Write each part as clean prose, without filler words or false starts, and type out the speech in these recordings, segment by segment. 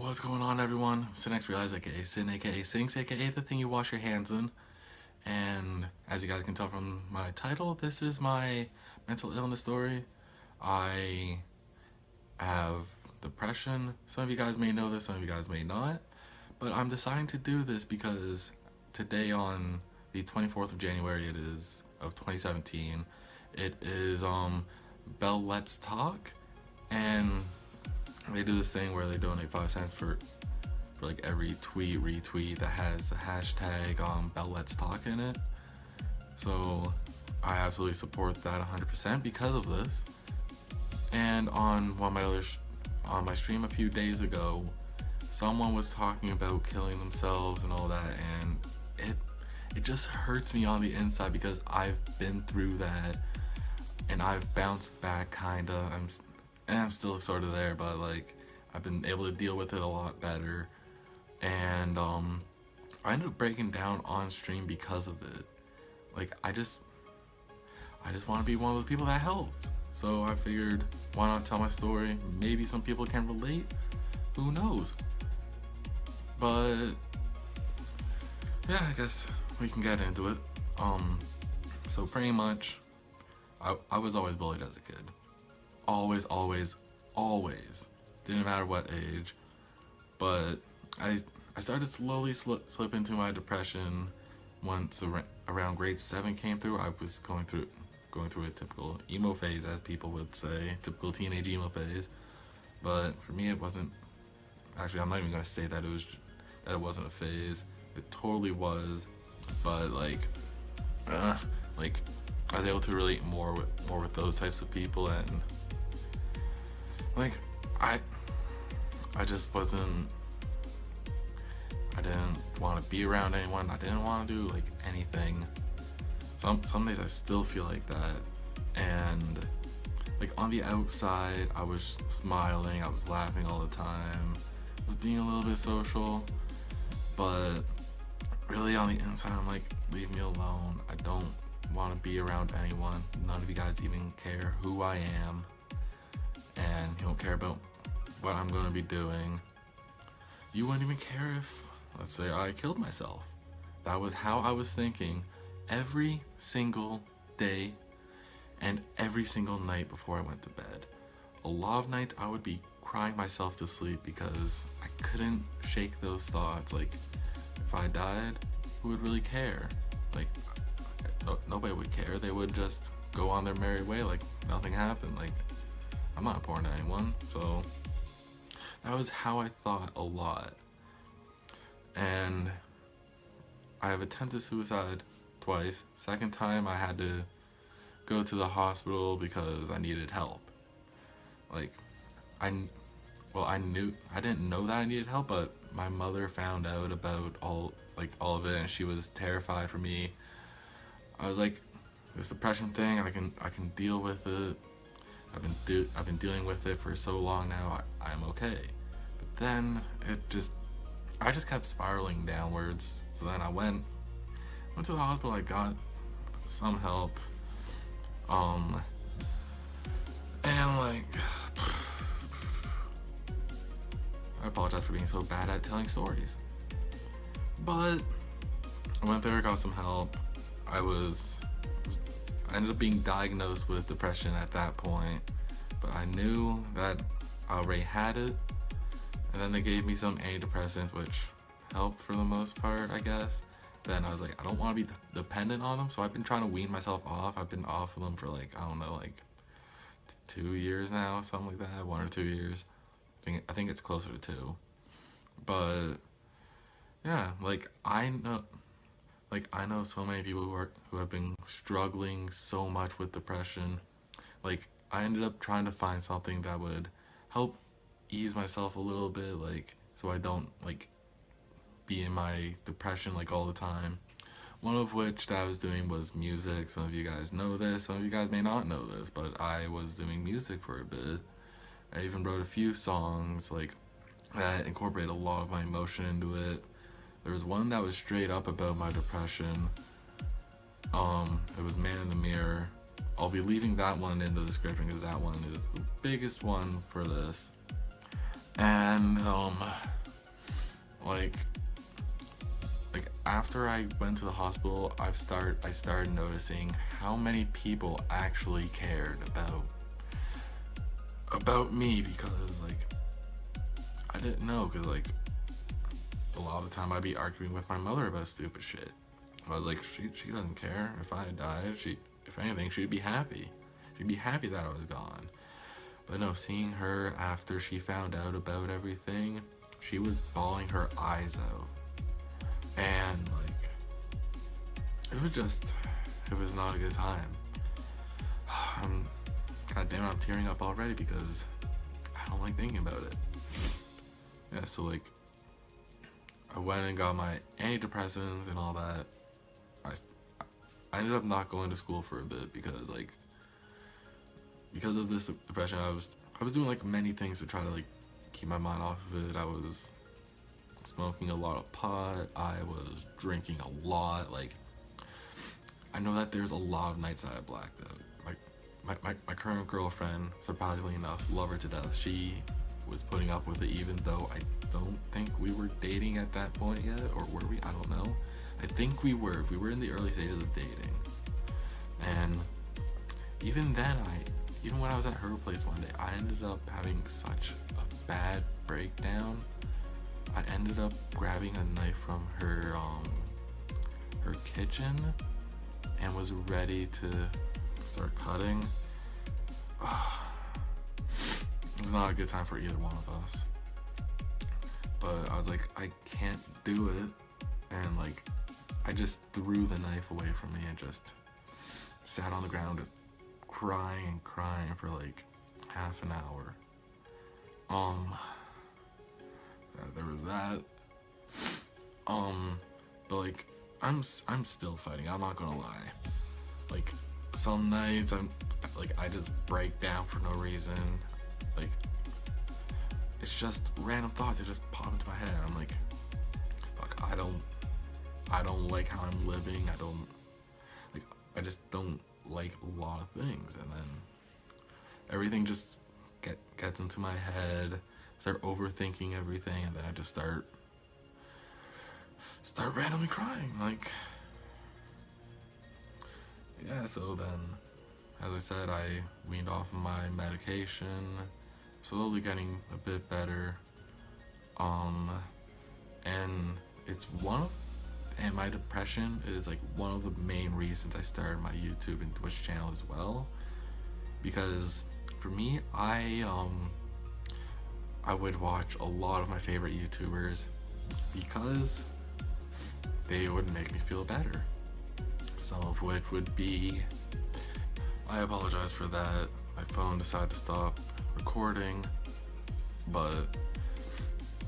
What's going on, everyone? SiNxRealize, aka Sin, aka Sinx, aka the thing you wash your hands in. And as you guys can tell from my title, this is my mental illness story. I have depression. Some of you guys may know this, some of you guys may not. But I'm deciding to do this because today, on the 24th of January, it is of 2017. It is Bell Let's Talk, and they do this thing where they donate 5 cents for like every retweet that has the hashtag Bell Let's Talk in it. So I absolutely support that 100% because of this. And on on my stream a few days ago, someone was talking about killing themselves and all that, and it just hurts me on the inside because I've been through that and I've bounced back kinda. I'm still sort of there, but like I've been able to deal with it a lot better. And I ended up breaking down on stream because of it. Like I just want to be one of those people that helped. So I figured, why not tell my story? Maybe some people can relate. Who knows? But yeah, I guess we can get into it. So pretty much, I was always bullied as a kid. Always. Didn't matter what age. But I started slowly slip into my depression once around grade 7 came through. I was going through a typical emo phase, as people would say, typical teenage emo phase. But for me, it wasn't. Actually, I'm not even gonna say that it wasn't a phase. It totally was. But like I was able to relate more with those types of people, and like I just wasn't. I didn't want to be around anyone. I didn't want to do like anything. Some days I still feel like that, and like on the outside I was smiling, I was laughing all the time, I was being a little bit social, but really on the inside I'm like, leave me alone. I don't want to be around anyone. None of you guys even care who I am, and you don't care about what I'm going to be doing. You wouldn't even care if, let's say, I killed myself. That was how I was thinking every single day and every single night before I went to bed. A lot of nights I would be crying myself to sleep because I couldn't shake those thoughts. Like, if I died, who would really care? Like, nobody would care. They would just go on their merry way like nothing happened. Like, I'm not important to anyone. So that was how I thought a lot. And I have attempted suicide twice. Second time I had to go to the hospital because I needed help. Like I didn't know that I needed help, but my mother found out about all of it, and she was terrified for me. I was like, this depression thing, I can deal with it. I've been dealing with it for so long now. I'm okay. But then I just kept spiraling downwards. So then I went to the hospital. I got some help. And like, I apologize for being so bad at telling stories. But I went there, got some help. I ended up being diagnosed with depression at that point, but I knew that I already had it. And then they gave me some antidepressants, which helped for the most part, I guess. Then I was like, I don't want to be dependent on them, so I've been trying to wean myself off. I've been off of them for like, I don't know, like 2 years now, something like that, 1 or 2 years. I think it's closer to 2. But yeah, I know so many people who have been struggling so much with depression. Like, I ended up trying to find something that would help ease myself a little bit, like, so I don't like be in my depression like all the time. One of which that I was doing was music. Some of you guys know this, some of you guys may not know this, but I was doing music for a bit. I even wrote a few songs like that incorporated a lot of my emotion into it. There was one that was straight up about my depression. It was Man in the Mirror. I'll be leaving that one in the description because that one is the biggest one for this. And like after I went to the hospital, I started noticing how many people actually cared about me, because like I didn't know, because like a lot of the time I'd be arguing with my mother about stupid shit. I was like, she doesn't care if I died. If anything, she'd be happy. She'd be happy that I was gone. But no, seeing her after she found out about everything, she was bawling her eyes out. And like, it was not a good time. God damn it, I'm tearing up already because I don't like thinking about it. Yeah, so like, I went and got my antidepressants and all that. I ended up not going to school for a bit because of this depression. I was doing like many things to try to like keep my mind off of it. I was smoking a lot of pot. I was drinking a lot. Like, I know that there's a lot of nights that I blacked out. My current girlfriend, surprisingly enough, love her to death. She was putting up with it, even though I don't think we were dating at that point yet, or were we? I don't know. I think we were. We were in the early stages of dating, and even then, even when I was at her place one day, I ended up having such a bad breakdown. I ended up grabbing a knife from her kitchen and was ready to start cutting. It was not a good time for either one of us. But I was like, I can't do it. And like, I just threw the knife away from me and just sat on the ground just crying and crying for like half an hour. There was that. But like, I'm still fighting. I'm not gonna lie. Like, some nights I just break down for no reason. Like, it's just random thoughts that just pop into my head. I'm like, fuck, I don't like how I'm living. I just don't like a lot of things, and then everything just gets into my head. Start overthinking everything, and then I just start randomly crying. Like, yeah. So then, as I said, I weaned off my medication, slowly getting a bit better. And my depression is like one of the main reasons I started my YouTube and Twitch channel as well. Because for me, I would watch a lot of my favorite YouTubers because they would make me feel better. Some of which would be, I apologize for that, my phone decided to stop recording, but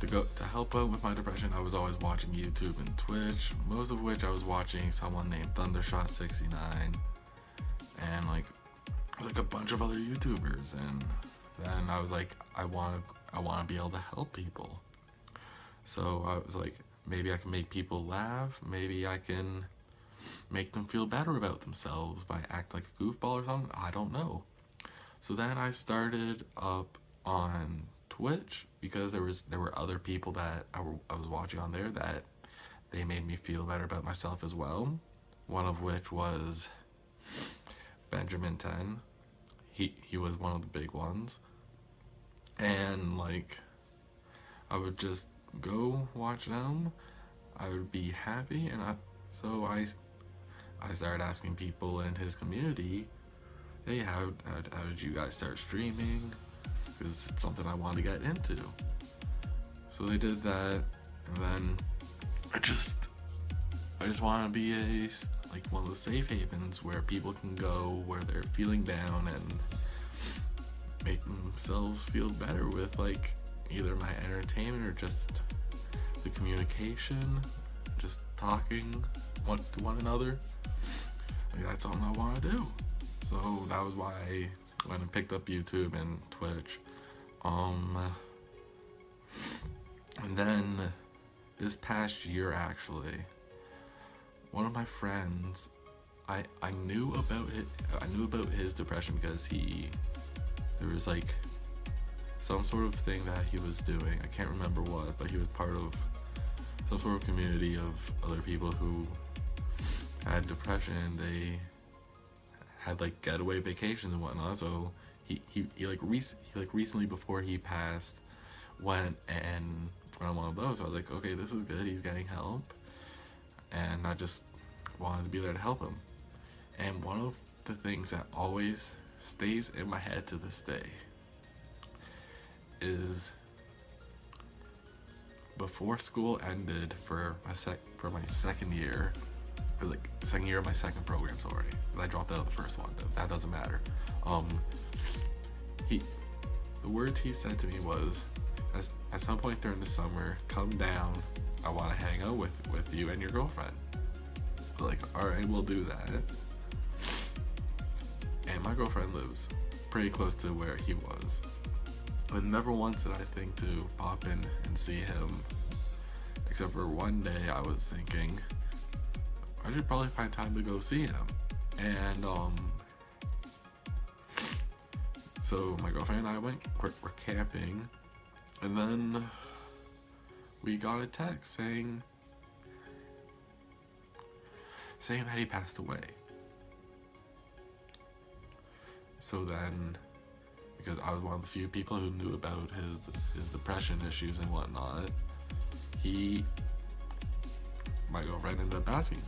to help out with my depression, I was always watching YouTube and Twitch, most of which I was watching someone named Thundershot69 and like a bunch of other YouTubers. And then I was like, I want to be able to help people. So I was like, maybe I can make people laugh, maybe I can make them feel better about themselves by acting like a goofball or something. I don't know. So then I started up on Twitch because there were other people that I was watching on there that they made me feel better about myself as well. One of which was Benjamin 10. He was one of the big ones. And like, I would just go watch them. I would be happy, and I started asking people in his community, hey, how did you guys start streaming? Because it's something I want to get into. So they did that, and then I just want to be one of the safe havens where people can go where they're feeling down and make themselves feel better with like either my entertainment or just the communication, just talking to one another. Like, that's something I want to do. So that was why I went and picked up YouTube and Twitch. And then this past year, actually, one of my friends, I knew about his depression because there was like some sort of thing that he was doing. I can't remember what, but he was part of some sort of community of other people who had depression. They had like getaway vacations and whatnot. So he recently before he passed went and went on one of those. So I was like, okay, this is good. He's getting help, and I just wanted to be there to help him. And one of the things that always stays in my head to this day is before school ended for my second year, for like second year of my second program, sorry, I dropped out of the first one. That doesn't matter. The words he said to me was, at some point during the summer, come down. I want to hang out with you and your girlfriend. Like, all right, we'll do that. And my girlfriend lives pretty close to where he was. But never once did I think to pop in and see him. Except for one day I was thinking, I should probably find time to go see him. And so my girlfriend and I we're camping, and then we got a text saying that he passed away. So then, because I was one of the few people who knew about his depression issues and whatnot, my girlfriend ended up asking,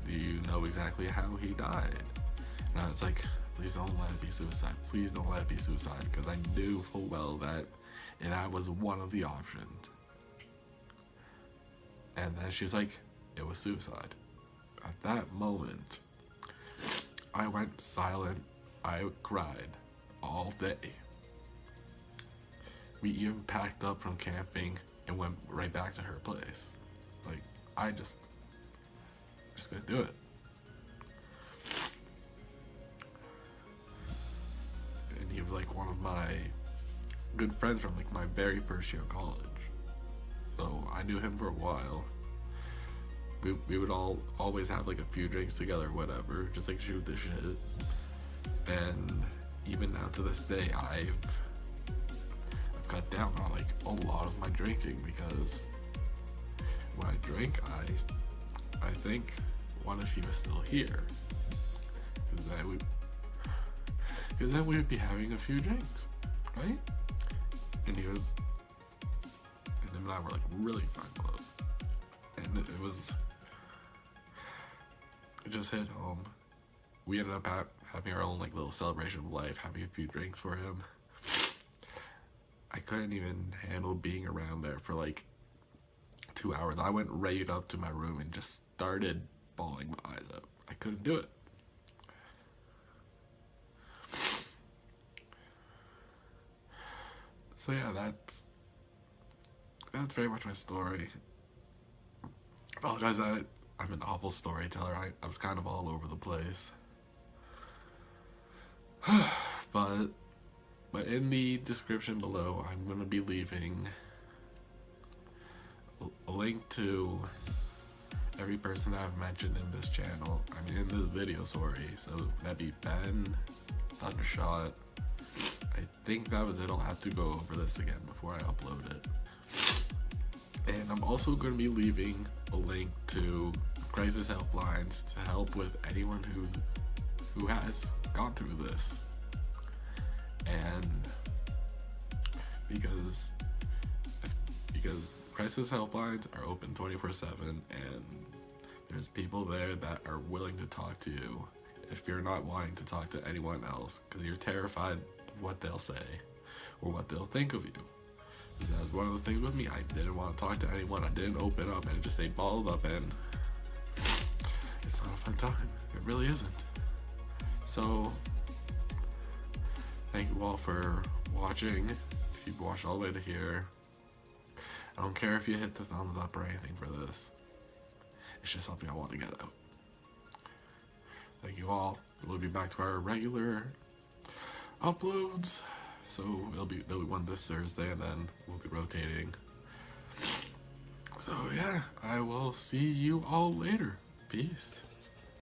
do you know exactly how he died? And I was like, please don't let it be suicide. Please don't let it be suicide, because I knew full well that was one of the options. And then she was like, it was suicide. At that moment, I went silent. I cried all day. We even packed up from camping and went right back to her place. Like, I just couldn't do it. And he was like one of my good friends from like my very first year of college. So I knew him for a while. We would always have like a few drinks together, whatever, just like shoot the shit. And even now to this day, I've cut down on like a lot of my drinking, because when I drink, I think, what if he was still here? Because then we would be having a few drinks, right? And him and I were like really fine close. And it just hit home. We ended up having our own like little celebration of life, having a few drinks for him. I couldn't even handle being around there for like 2 hours. I went right up to my room and just started bawling my eyes out. I couldn't do it. So yeah, that's very much my story. I apologize that I'm an awful storyteller. I was kind of all over the place. But in the description below, I'm going to be leaving a link to every person that I've mentioned in this channel. I mean, in the video, sorry. So that'd be Ben, Thundershot. I think that was it. I'll have to go over this again before I upload it. And I'm also going to be leaving a link to crisis helplines to help with anyone who has gone through this. And because crisis helplines are open 24/7, and there's people there that are willing to talk to you if you're not wanting to talk to anyone else because you're terrified of what they'll say or what they'll think of you. That was one of the things with me. I didn't want to talk to anyone. I didn't open up and just stay balled up, and it's not a fun time. It really isn't. So thank you all for watching. If you've watched all the way to here, I don't care if you hit the thumbs up or anything for this. It's just something I want to get out. Thank you all. We'll be back to our regular uploads. So there'll be one this Thursday, and then we'll be rotating. So yeah, I will see you all later. Peace.